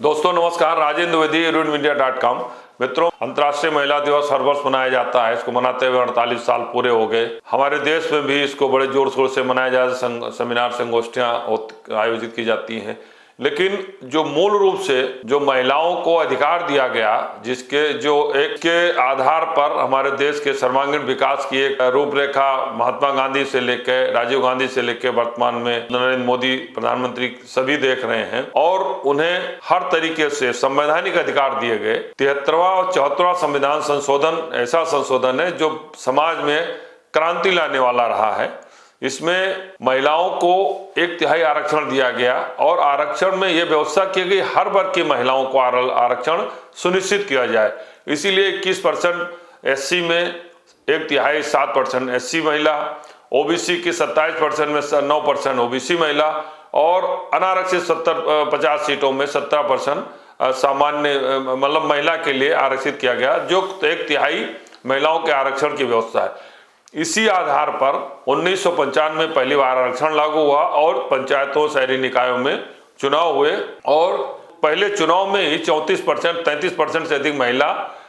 दोस्तों नमस्कार, राजेंद्र द्विवेदी, RunIndia.com। मित्रों, अंतर्राष्ट्रीय महिला दिवस हर वर्ष मनाया जाता है। इसको मनाते हुए 48 साल पूरे हो गए। हमारे देश में भी इसको बड़े जोर शोर से मनाया जाता है। सेमिनार संगोष्ठियां आयोजित की जाती हैं। लेकिन जो मूल रूप से जो महिलाओं को अधिकार दिया गया, जिसके जो एक के आधार पर हमारे देश के सर्वांगीण विकास की एक रूपरेखा महात्मा गांधी से लेकर राजीव गांधी से लेकर वर्तमान में नरेंद्र मोदी प्रधानमंत्री सभी देख रहे हैं, और उन्हें हर तरीके से संवैधानिक अधिकार दिए गए। 73वां और 74वां संविधान संशोधन ऐसा संशोधन है जो समाज में क्रांति लाने वाला रहा है। इसमें महिलाओं को 1/3 आरक्षण दिया गया और आरक्षण में यह व्यवस्था की गई हर वर्ग की महिलाओं को आरक्षण सुनिश्चित किया जाए। इसीलिए 21% SC में 1/3 7% SC महिला, OBC की 27% में 9% OBC महिला, और अनारक्षित 50 सीटों में 17% सामान्य मतलब महिला के लिए आरक्षित किया गया, जो 1/3 महिलाओं के आरक्षण की व्यवस्था है। इसी आधार पर 1995 में पहली बार आरक्षण लागू हुआ और पंचायतों शहरी निकायों में चुनाव हुए, और पहले चुनाव में ही 33% से अधिक महिला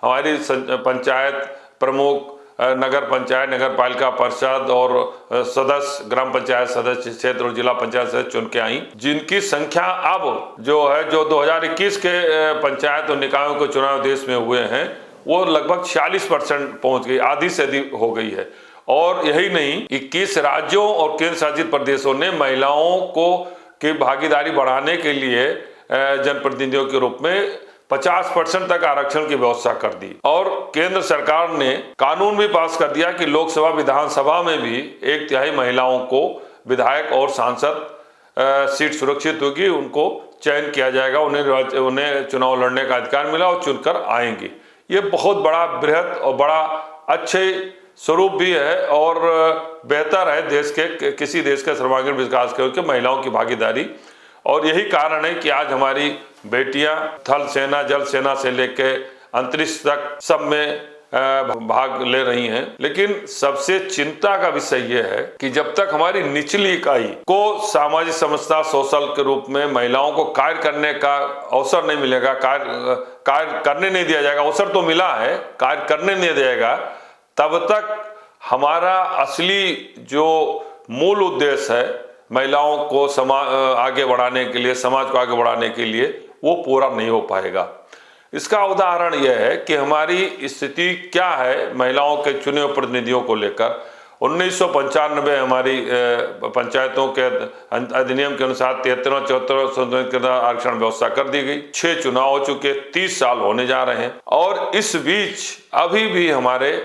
हमारी पंचायत प्रमुख, नगर पंचायत, नगर पालिका परिषद और सदस्य, ग्राम पंचायत सदस्य क्षेत्र और जिला पंचायत सदस्य चुन के आई, जिनकी संख्या अब जो 2021 के पंचायत और निकायों के चुनाव देश में हुए हैं वो लगभग 46% पहुंच गई, आधी से अधिक हो गई है। और यही नहीं, 21 राज्यों और केंद्र शासित प्रदेशों ने महिलाओं को की भागीदारी बढ़ाने के लिए जनप्रतिनिधियों के रूप में 50% तक आरक्षण की व्यवस्था कर दी। और केंद्र सरकार ने कानून भी पास कर दिया कि लोकसभा विधानसभा में भी 1/3 महिलाओं को विधायक और सांसद सीट सुरक्षित होगी, उनको चयन किया जाएगा, उन्हें चुनाव लड़ने का अधिकार मिला और चुनकर आएंगी। ये बहुत बड़ा बृहद और बड़ा अच्छे स्वरूप भी है और बेहतर है देश के किसी देश के सर्वांगीण विकास के महिलाओं की भागीदारी। और यही कारण है कि आज हमारी बेटियां थल सेना, जल सेना से लेकर अंतरिक्ष तक सब में भाग ले रही हैं। लेकिन सबसे चिंता का विषय यह है कि जब तक हमारी निचली इकाई को सामाजिक समस्या सोशल के रूप में महिलाओं को कार्य करने का अवसर नहीं मिलेगा, कार्य करने नहीं दिया जाएगा, अवसर तो मिला है, कार्य करने नहीं दिया जाएगा, तब तक हमारा असली जो मूल उद्देश्य है महिलाओं को आगे बढ़ाने के लिए, समाज को आगे बढ़ाने के लिए, वो पूरा नहीं हो पाएगा। इसका उदाहरण यह है कि हमारी स्थिति क्या है महिलाओं के चुने हुए प्रतिनिधियों को लेकर। 1995 हमारी पंचायतों के अधिनियम के अनुसार 73 74 आरक्षण व्यवस्था कर दी गई। 6 चुनाव हो चुके, 30 साल होने जा रहे हैं, और इस बीच अभी भी हमारे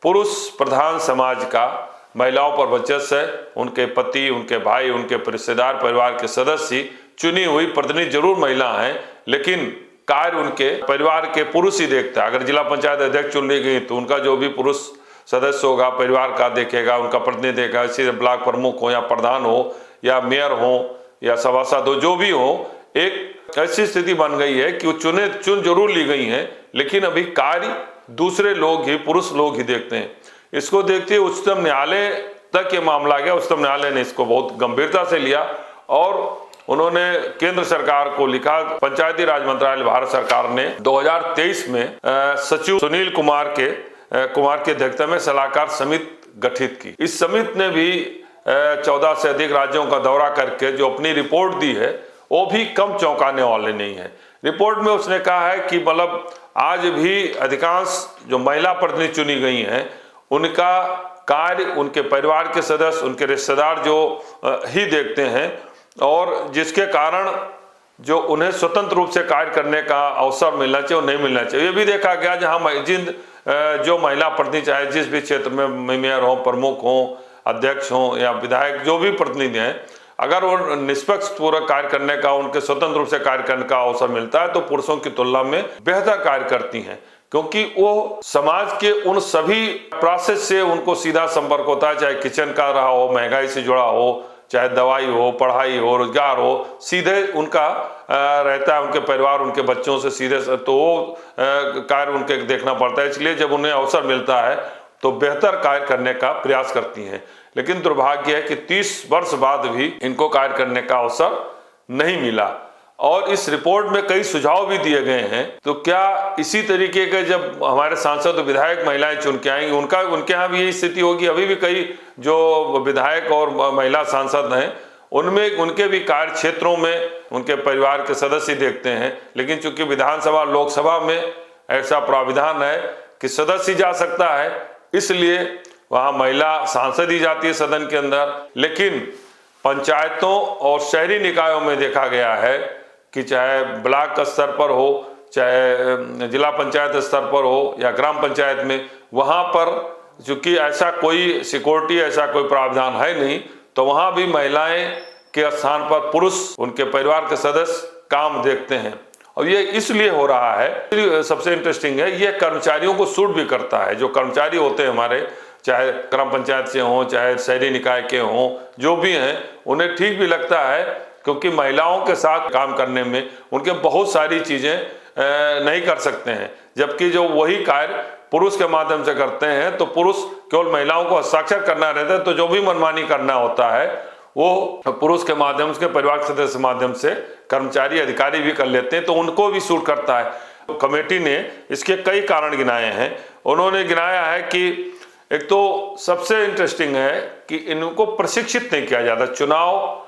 पुरुष प्रधान समाज का महिलाओं पर वर्चस्व है। उनके पति, उनके भाई, उनके रिश्तेदार, परिवार के सदस्य चुनी हुई प्रतिनिधि जरूर महिला हैं, लेकिन कार्य उनके परिवार के पुरुष ही देखता है। अगर जिला पंचायत अध्यक्ष चुन ली गई तो उनका जो भी पुरुष सदस्य होगा परिवार का देखेगा, उनका प्रतिनिधि देखेगा। इसी ब्लॉक प्रमुख हो या प्रधान हो या मेयर हो या सभासद हो, जो भी हो, एक ऐसी स्थिति बन गई है कि वो चुन जरूर ली गई हैं, लेकिन अभी कार्य दूसरे लोग ही, पुरुष लोग ही देखते हैं। इसको देखते हुए उच्चतम न्यायालय तक ये मामला गया। उच्चतम न्यायालय ने इसको बहुत गंभीरता से लिया और उन्होंने केंद्र सरकार को लिखा। पंचायती राज मंत्रालय भारत सरकार ने 2023 में सचिव सुनील कुमार के अध्यक्षता में सलाहकार समिति गठित की। इस समिति ने भी 14 से अधिक राज्यों का दौरा करके जो अपनी रिपोर्ट दी है वो भी कम चौंकाने वाले नहीं है। रिपोर्ट में उसने कहा है कि मतलब आज भी अधिकांश जो महिला प्रतिनिधि चुनी गई हैं उनका कार्य उनके परिवार के सदस्य, उनके रिश्तेदार जो ही देखते हैं, और जिसके कारण जो उन्हें स्वतंत्र रूप से कार्य करने का अवसर मिलना चाहिए और नहीं मिलना चाहिए। ये भी देखा गया जहां जो महिला प्रतिनिधि चाहे जिस भी क्षेत्र में मेयर हो, प्रमुख हो, अध्यक्ष हो या विधायक, जो भी प्रतिनिधि हैं, अगर वो निष्पक्ष पूर्वक कार्य करने का, उनके स्वतंत्र रूप से कार्य करने का अवसर मिलता है तो पुरुषों की तुलना में बेहतर कार्य करती हैं, क्योंकि वो समाज के उन सभी प्रोसेस से उनको सीधा संपर्क होता है, चाहे किचन का रहा हो, महंगाई से जुड़ा हो, चाहे दवाई हो, पढ़ाई हो, रोजगार हो, सीधे उनका रहता है, उनके परिवार, उनके बच्चों से सीधे, तो वो कार्य उनके देखना पड़ता है। इसलिए जब उन्हें अवसर मिलता है तो बेहतर कार्य करने का प्रयास करती हैं। लेकिन दुर्भाग्य है कि 30 वर्ष बाद भी इनको कार्य करने का अवसर नहीं मिला। और इस रिपोर्ट में कई सुझाव भी दिए गए हैं। तो क्या इसी तरीके के जब हमारे सांसद और विधायक महिलाएं चुन के आएंगी, उनके यहाँ भी यही स्थिति होगी? अभी भी कई जो विधायक और महिला सांसद हैं उनमें उनके भी कार्य क्षेत्रों में उनके परिवार के सदस्य देखते हैं, लेकिन चूंकि विधानसभा लोकसभा में ऐसा प्राविधान है कि सदस्य जा सकता है, इसलिए वहाँ महिला सांसद ही जाती है सदन के अंदर। लेकिन पंचायतों और शहरी निकायों में देखा गया है कि चाहे ब्लॉक स्तर पर हो, चाहे जिला पंचायत स्तर पर हो या ग्राम पंचायत में, वहाँ पर चूंकि ऐसा कोई सिक्योरिटी, ऐसा कोई प्रावधान है नहीं, तो वहाँ भी महिलाएं के स्थान पर पुरुष, उनके परिवार के सदस्य काम देखते हैं। और ये इसलिए हो रहा है, सबसे इंटरेस्टिंग है, ये कर्मचारियों को सूट भी करता है। जो कर्मचारी होते हैं हमारे, चाहे ग्राम पंचायत से हों, चाहे शहरी निकाय के हों, जो भी हैं, उन्हें ठीक भी लगता है, क्योंकि महिलाओं के साथ काम करने में उनके बहुत सारी चीज़ें नहीं कर सकते हैं, जबकि जो वही कार्य पुरुष के माध्यम से करते हैं तो पुरुष केवल महिलाओं को हस्ताक्षर करना रहता है, तो जो भी मनमानी करना होता है वो पुरुष के माध्यम से, परिवार के सदस्य के माध्यम से कर्मचारी अधिकारी भी कर लेते हैं, तो उनको भी सूट करता है। तो कमेटी ने इसके कई कारण गिनाए हैं। उन्होंने गिनाया है कि एक तो सबसे इंटरेस्टिंग है कि इनको प्रशिक्षित नहीं किया जाता। चुनाव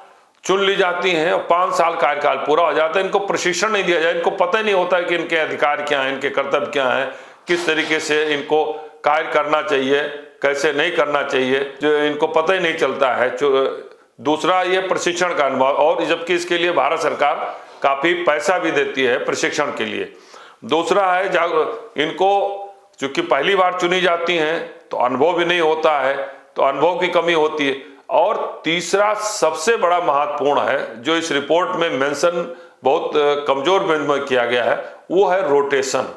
चुन ली जाती हैं और 5 साल कार्यकाल पूरा हो जाता है, इनको प्रशिक्षण नहीं दिया जाए, इनको पता ही नहीं होता है कि इनके अधिकार क्या हैं, इनके कर्तव्य क्या हैं, किस तरीके से इनको कार्य करना चाहिए, कैसे नहीं करना चाहिए, जो इनको पता ही नहीं चलता है। दूसरा ये प्रशिक्षण का अनुभव, और जबकि इसके लिए भारत सरकार काफ़ी पैसा भी देती है प्रशिक्षण के लिए। दूसरा है इनको चूंकि पहली बार चुनी जाती हैं तो अनुभव भी नहीं होता है, तो अनुभव की कमी होती है। और तीसरा सबसे बड़ा महत्वपूर्ण है, जो इस रिपोर्ट में मेंशन बहुत कमजोर बिंदु में किया गया है, वो है रोटेशन।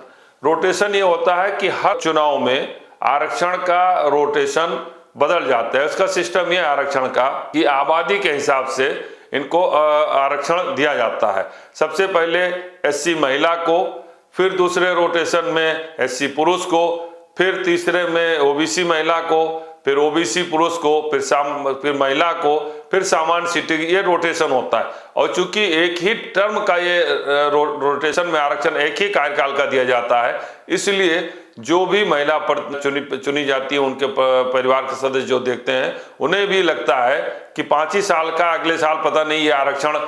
रोटेशन ये होता है कि हर चुनाव में आरक्षण का रोटेशन बदल जाता है। इसका सिस्टम ये आरक्षण का कि आबादी के हिसाब से इनको आरक्षण दिया जाता है। सबसे पहले एससी महिला को, फिर दूसरे रोटेशन में एससी पुरुष को, फिर तीसरे में ओबीसी महिला को, फिर ओबीसी पुरुष को, फिर महिला को, फिर सामान्य सीटें, ये रोटेशन होता है। और चूंकि एक ही टर्म का ये रोटेशन में आरक्षण एक ही कार्यकाल का दिया जाता है, इसलिए जो भी महिला चुनी जाती है, उनके परिवार के सदस्य जो देखते हैं, उन्हें भी लगता है कि 5 ही साल का, अगले साल पता नहीं ये आरक्षण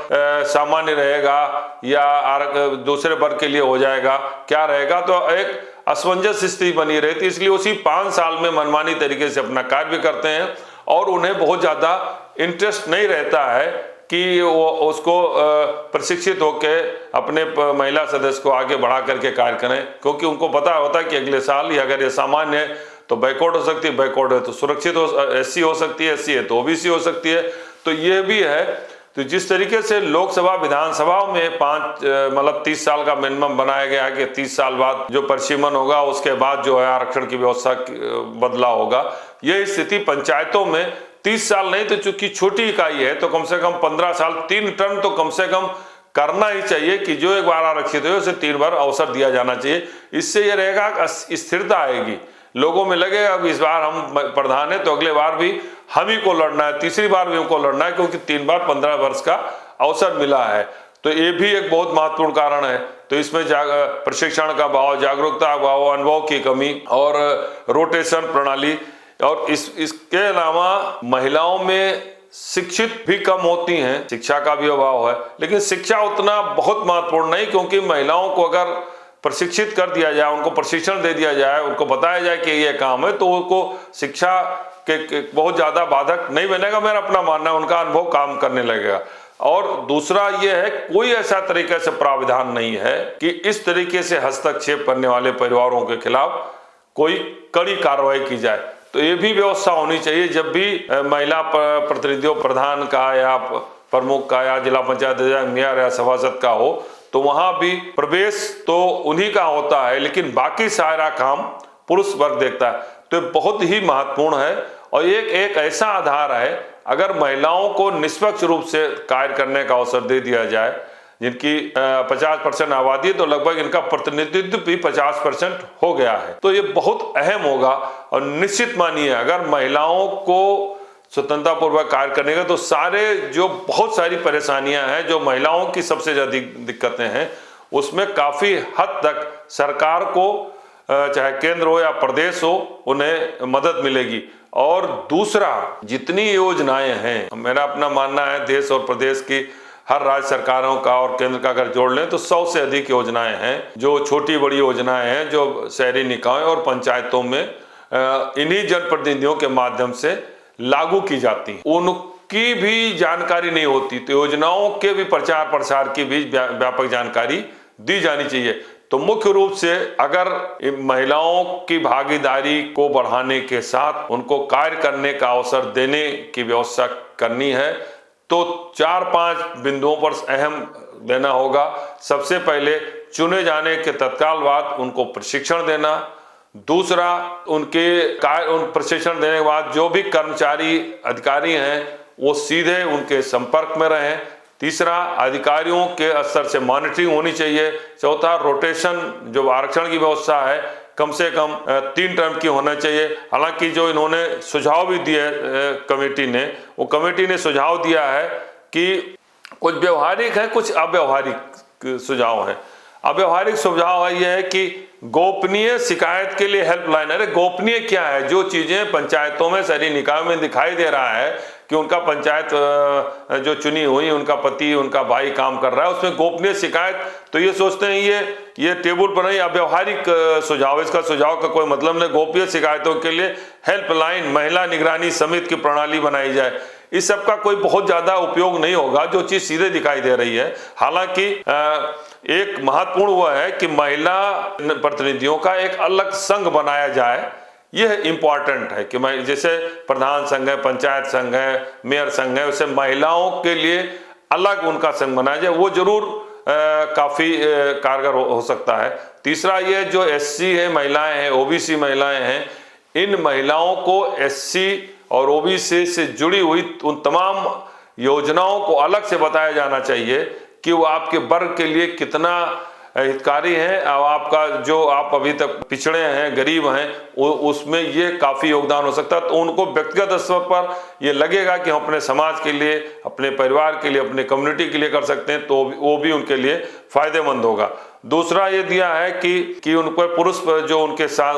सामान्य रहेगा या दूसरे वर्ग के लिए हो जाएगा, क्या रहेगा, तो एक असमंजस स्थिति बनी रहती है। इसलिए उसी 5 साल में मनमानी तरीके से अपना कार्य भी करते हैं और उन्हें बहुत ज़्यादा इंटरेस्ट नहीं रहता है कि वो उसको प्रशिक्षित होकर अपने महिला सदस्य को आगे बढ़ा करके कार्य करें, क्योंकि उनको पता होता है कि अगले साल ही अगर ये सामान्य है तो बैकवर्ड हो सकती है, बैकवर्ड है तो सुरक्षित एससी हो सकती है, एससी है तो ओबीसी हो सकती है। तो ये भी है। तो जिस तरीके से लोकसभा विधानसभा में 30 साल का मिनिमम बनाया गया है कि 30 साल बाद जो परिसीमन होगा, उसके बाद जो है आरक्षण की व्यवस्था बदला होगा, यह स्थिति पंचायतों में 30 साल नहीं, तो चूंकि छोटी इकाई है तो कम से कम 15 साल, 3 टर्म तो कम से कम करना ही चाहिए कि जो एक बार आरक्षित हो उसे 3 बार अवसर दिया जाना चाहिए। इससे यह रहेगा स्थिरता आएगी, लोगों में लगेगा अब इस बार हम प्रधान है तो अगले बार भी हम ही को लड़ना है, तीसरी बार भी हमको लड़ना है, क्योंकि 3 बार 15 वर्ष का अवसर मिला है। तो ये भी एक बहुत महत्वपूर्ण कारण है। तो इसमें प्रशिक्षण का अभाव, जागरूकता का अभाव, अनुभव की कमी और रोटेशन प्रणाली, और इसके अलावा महिलाओं में शिक्षित भी कम होती हैं, शिक्षा का भी अभाव है। लेकिन शिक्षा उतना बहुत महत्वपूर्ण नहीं, क्योंकि महिलाओं को अगर प्रशिक्षित कर दिया जाए, उनको प्रशिक्षण दे दिया जाए, उनको बताया जाए कि ये काम है, तो उनको शिक्षा के बहुत ज़्यादा बाधक नहीं बनेगा, मेरा अपना मानना है। उनका अनुभव काम करने लगेगा। और दूसरा ये है, कोई ऐसा तरीके से प्राविधान नहीं है कि इस तरीके से हस्तक्षेप करने वाले परिवारों के खिलाफ कोई कड़ी कार्रवाई की जाए। तो ये भी व्यवस्था होनी चाहिए, जब भी महिला प्रतिनिधियों, प्रधान का या प्रमुख का या जिला पंचायत मेयर या सभासद का हो, तो वहां भी प्रवेश तो उन्हीं का होता है, लेकिन बाकी सारा काम पुरुष वर्ग देखता है। तो ये बहुत ही महत्वपूर्ण है और एक ऐसा आधार है, अगर महिलाओं को निष्पक्ष रूप से कार्य करने का अवसर दे दिया जाए, जिनकी 50% आबादी है, तो लगभग इनका प्रतिनिधित्व भी 50% हो गया है। तो ये बहुत अहम होगा। और निश्चित मानिए, अगर महिलाओं को स्वतंत्रता पूर्वक कार्य करने का, तो सारे जो बहुत सारी परेशानियां हैं, जो महिलाओं की सबसे ज्यादा दिक्कतें हैं, उसमें काफी हद तक सरकार को चाहे केंद्र हो या प्रदेश हो, उन्हें मदद मिलेगी। और दूसरा, जितनी योजनाएं हैं, मेरा अपना मानना है देश और प्रदेश की हर राज्य सरकारों का और केंद्र का अगर जोड़ लें तो 100 से अधिक योजनाएं हैं, जो छोटी बड़ी योजनाएं हैं, जो शहरी निकायों और पंचायतों में इन्हीं जनप्रतिनिधियों के माध्यम से लागू की जाती हैं। उनकी भी जानकारी नहीं होती, तो योजनाओं के भी प्रचार प्रसार की भी व्यापक जानकारी दी जानी चाहिए। तो मुख्य रूप से अगर महिलाओं की भागीदारी को बढ़ाने के साथ उनको कार्य करने का अवसर देने की व्यवस्था करनी है, तो 4-5 बिंदुओं पर अहम देना होगा। सबसे पहले चुने जाने के तत्काल बाद उनको प्रशिक्षण देना। दूसरा, उन प्रशिक्षण देने के बाद जो भी कर्मचारी अधिकारी हैं वो सीधे उनके संपर्क में रहें। तीसरा, अधिकारियों के स्तर से मॉनिटरिंग होनी चाहिए। चौथा, रोटेशन, जो आरक्षण की व्यवस्था है, कम से कम 3 टर्म की होना चाहिए। हालांकि जो इन्होंने सुझाव भी दिए कमेटी ने, वो कमेटी ने सुझाव दिया है कि कुछ व्यवहारिक है, कुछ अव्यवहारिक सुझाव हैं। अव्यवहारिक सुझाव है यह है कि गोपनीय शिकायत के लिए हेल्पलाइन। अरे गोपनीय क्या है? जो चीजें पंचायतों में, शहरी निकायों में दिखाई दे रहा है कि उनका पंचायत जो चुनी हुई, उनका पति, उनका भाई काम कर रहा है, उसमें गोपनीय शिकायत, तो ये सोचते हैं ये टेबल पर नहीं, अव्यवहारिक सुझाव, इसका सुझाव का कोई मतलब नहीं। गोपनीय शिकायतों के लिए हेल्पलाइन, महिला निगरानी समिति की प्रणाली बनाई जाए। इस सब का कोई बहुत ज्यादा उपयोग नहीं होगा, जो चीज सीधे दिखाई दे रही है। हालांकि एक महत्वपूर्ण हुआ है कि महिला प्रतिनिधियों का एक अलग संघ बनाया जाए। यह इंपॉर्टेंट है कि जैसे प्रधान संघ है, पंचायत संघ है, मेयर संघ है, वैसे महिलाओं के लिए अलग उनका संघ बनाया जाए। वो जरूर काफी कारगर हो सकता है। तीसरा, ये जो एससी है महिलाएं हैं, ओबीसी महिलाएं हैं, इन महिलाओं को एससी और ओबीसी से जुड़ी हुई उन तमाम योजनाओं को अलग से बताया जाना चाहिए कि वो आपके वर्ग के लिए कितना हितकारी हैं, और आपका जो आप अभी तक पिछड़े हैं, गरीब हैं, उसमें ये काफी योगदान हो सकता है। तो उनको व्यक्तिगत स्तर पर ये लगेगा कि हम अपने समाज के लिए, अपने परिवार के लिए, अपने कम्युनिटी के लिए कर सकते हैं, तो वो भी उनके लिए फायदेमंद होगा। दूसरा ये दिया है कि उन पर पुरुष जो उनके साथ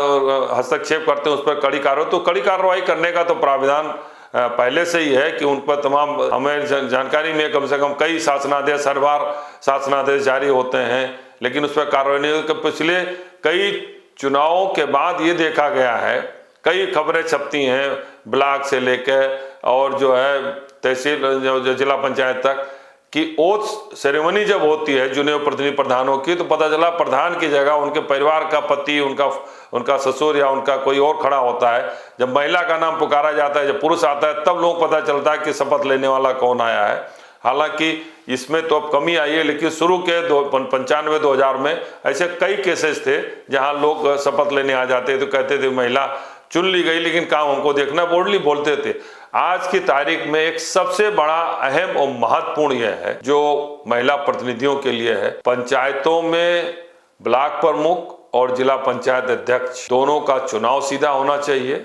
हस्तक्षेप करते हैं उस पर कड़ी कार्रवाई, तो कड़ी कार्रवाई करने का तो प्राविधान पहले से ही है कि उन पर तमाम, हमें जानकारी में कम से कम कई शासनादेश, हर बार शासनादेश जारी होते हैं, लेकिन उस पर कार्रवाई नहीं होती। पिछले कई चुनावों के बाद ये देखा गया है, कई खबरें छपती हैं ब्लॉक से लेकर और जो है तहसील, जिला पंचायत तक, कि ओथ सेरेमनी जब होती है चुने हुए प्रतिनिधि प्रधानों की, तो पता चला प्रधान की जगह उनके परिवार का पति, उनका ससुर या उनका कोई और खड़ा होता है। जब महिला का नाम पुकारा जाता है, जब पुरुष आता है, तब लोग पता चलता है कि शपथ लेने वाला कौन आया है। हालांकि इसमें तो अब कमी आई है, लेकिन शुरू के 95-2000 में ऐसे कई केसेस थे जहां लोग शपथ लेने आ जाते थे, तो कहते थे महिला चुन ली गई, लेकिन काम हमको देखना, बोल्डली बोलते थे। आज की तारीख में एक सबसे बड़ा अहम और महत्वपूर्ण यह है, जो महिला प्रतिनिधियों के लिए है, पंचायतों में ब्लॉक प्रमुख और जिला पंचायत अध्यक्ष दोनों का चुनाव सीधा होना चाहिए।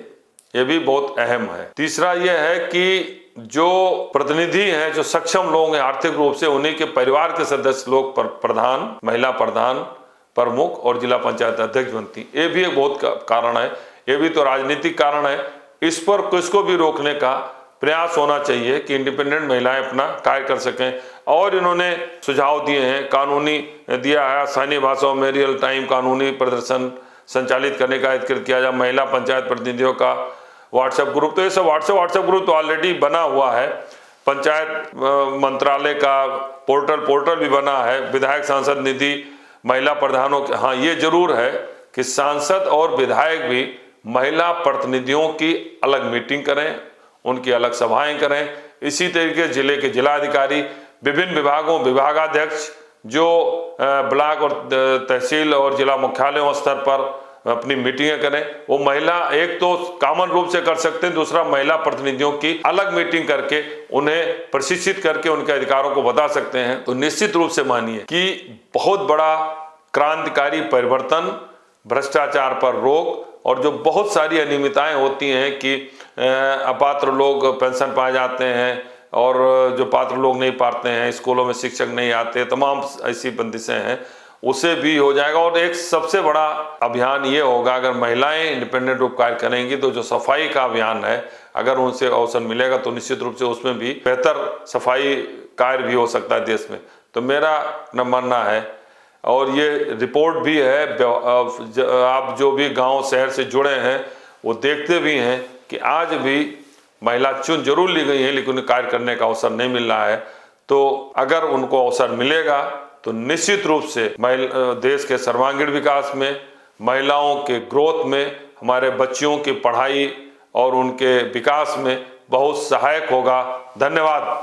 यह भी बहुत अहम है। तीसरा यह है कि जो प्रतिनिधि हैं, जो सक्षम लोग हैं आर्थिक रूप से, उन्हीं के परिवार के सदस्य लोग प्रधान, महिला प्रधान, प्रमुख और जिला पंचायत अध्यक्ष बनती। ये भी एक बहुत कारण है, ये भी तो राजनीतिक कारण है। इस पर किसको भी रोकने का प्रयास होना चाहिए कि इंडिपेंडेंट महिलाएं अपना कार्य कर सकें। और इन्होंने सुझाव दिए हैं, कानूनी दिया है, स्थानीय भाषाओं में रियल टाइम कानूनी प्रदर्शन संचालित करने का अधिकृत किया जाए, महिला पंचायत प्रतिनिधियों का व्हाट्सएप ग्रुप, तो ये सब व्हाट्सएप ग्रुप तो ऑलरेडी बना हुआ है। पंचायत मंत्रालय का पोर्टल भी बना है, विधायक सांसद निधि महिला प्रधानों के। हाँ, ये जरूर है कि सांसद और विधायक भी महिला प्रतिनिधियों की अलग मीटिंग करें, उनकी अलग सभाएं करें। इसी तरीके जिले के जिलाधिकारी, विभिन्न विभागों विभागाध्यक्ष जो ब्लॉक और तहसील और जिला मुख्यालयों स्तर पर अपनी मीटिंगें करें। वो महिला, एक तो कॉमन रूप से कर सकते हैं, दूसरा महिला प्रतिनिधियों की अलग मीटिंग करके उन्हें प्रशिक्षित करके उनके अधिकारों को बता सकते हैं। तो निश्चित रूप से मानिए कि बहुत बड़ा क्रांतिकारी परिवर्तन, भ्रष्टाचार पर रोक, और जो बहुत सारी अनियमितताएं होती हैं कि अपात्र लोग पेंशन पाए जाते हैं और जो पात्र लोग नहीं पाते हैं, स्कूलों में शिक्षक नहीं आते, तमाम ऐसी बंदिशें हैं, उसे भी हो जाएगा। और एक सबसे बड़ा अभियान ये होगा, अगर महिलाएं इंडिपेंडेंट रूप कार्य करेंगी तो जो सफाई का अभियान है, अगर उनसे अवसर मिलेगा तो निश्चित रूप से उसमें भी बेहतर सफाई कार्य भी हो सकता है देश में। तो मेरा न मानना है, और ये रिपोर्ट भी है, आप जो भी गांव शहर से जुड़े हैं वो देखते भी हैं कि आज भी महिला चुन जरूर ली गई है लेकिन उन्हें कार्य करने का अवसर नहीं मिल रहा है। तो अगर उनको अवसर मिलेगा तो निश्चित रूप से देश के सर्वांगीण विकास में, महिलाओं के ग्रोथ में, हमारे बच्चियों की पढ़ाई और उनके विकास में बहुत सहायक होगा। धन्यवाद।